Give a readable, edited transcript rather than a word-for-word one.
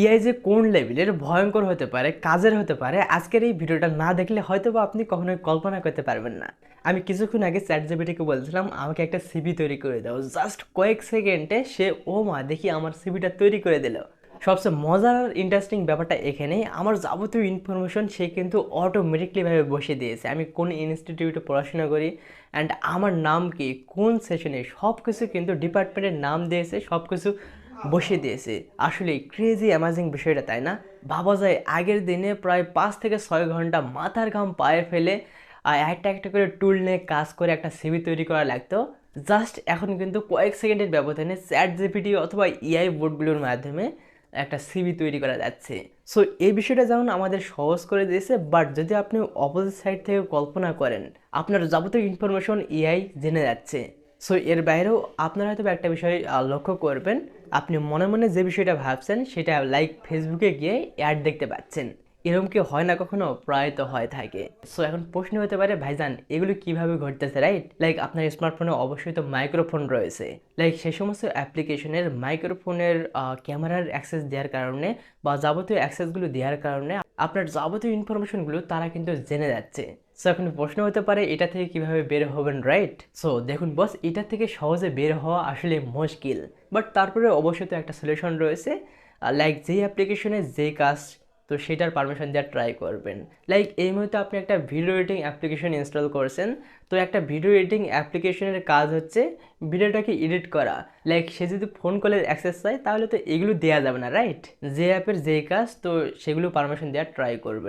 AI যে কোন লেভেলের ভয়ঙ্কর হতে পারে, কাজের হতে পারে, আজকের এই ভিডিওটা না দেখলে হয়তোবা আপনি কখনোই কল্পনা করতে পারবেন না। আমি কিছুক্ষণ আগে চ্যাটজিপিটিকে বলছিলাম আমাকে একটা সিভি তৈরি করে দাও, জাস্ট কয়েক সেকেন্ডে সে ও মা দেখি আমার সিভিটা তৈরি করে দিল। সবচেয়ে মজার আর ইন্টারেস্টিং ব্যাপারটা এখানেই, আমার যাবতীয় ইনফরমেশন সে কিন্তু অটোমেটিকলিভাবে বসিয়ে দিয়েছে। আমি কোন ইনস্টিটিউটে পড়াশোনা করি অ্যান্ড আমার নাম কি, কোন সেশনে, সব কিছু কিন্তু ডিপার্টমেন্টের নাম দিয়েছে, সব কিছু বসিয়ে দিয়েছে। আসলে ক্রেজি অ্যামাজিং বিষয়টা, তাই না? ভাবা যায় আগের দিনে প্রায় 5 থেকে 6 ঘন্টা মাথার ঘাম পায়ে ফেলে একটা একটা করে টুল নিয়ে কাজ করে একটা সিভি তৈরি করা লাগতো। জাস্ট এখন কিন্তু কয়েক সেকেন্ডের ব্যবধানে চ্যাট জিপিটি অথবা এআই বোর্ডগুলোর মাধ্যমে একটা সিভি তৈরি করা যাচ্ছে। সো এই বিষয়টা যেমন আমাদের সহজ করে দিয়েছে, বাট যদি আপনি অপোজিট সাইড থেকে কল্পনা করেন, আপনার যাবতীয় ইনফরমেশন এআই জেনে যাচ্ছে। সো এর বাইরেও আপনারা হয়তো একটা বিষয় লক্ষ্য করবেন, আপনি মনে মনে যে বিষয়টা ভাবছেন সেটা লাইক ফেসবুকে গিয়ে অ্যাড দেখতে পাচ্ছেন। এরকম কি হয় না কখনো? প্রায় তো হয় থাকে। সো এখন প্রশ্ন হতে পারে, ভাইজান এগুলো কিভাবে ঘটতেছে, রাইট? লাইক আপনার স্মার্টফোনে অবশ্যই তো মাইক্রোফোন রয়েছে। লাইক সে সমস্ত অ্যাপ্লিকেশনের মাইক্রোফোনের ক্যামেরার অ্যাক্সেস দেওয়ার কারণে বা যাবতীয় অ্যাক্সেসগুলো দেওয়ার কারণে আপনার যাবতীয় ইনফরমেশনগুলো তারা কিন্তু জেনে যাচ্ছে। সো এখন প্রশ্ন হতে পারে এটা থেকে কিভাবে বের হবেন, রাইট? সো দেখুন বস, এটা থেকে সহজে বের হওয়া আসলে মুশকিল, বাট তারপরে অবশ্যই তো একটা সলিউশন রয়েছে। লাইক যেই অ্যাপ্লিকেশনে যে কাজ, তো সেটার পারমিশন দেওয়ার ট্রাই করবেন। লাইক এই মুহূর্তে আপনি একটা ভিডিও এডিটিং অ্যাপ্লিকেশন ইনস্টল করছেন, তো একটা ভিডিও এডিটিং অ্যাপ্লিকেশনের কাজ হচ্ছে ভিডিওটাকে এডিট করা। লাইক সে যদি ফোন কলের অ্যাক্সেস চায় তাহলে তো এগুলো দেওয়া যাবে না, রাইট? যে অ্যাপের যেই কাজ, তো সেগুলো পারমিশন দেওয়ার ট্রাই করবেন।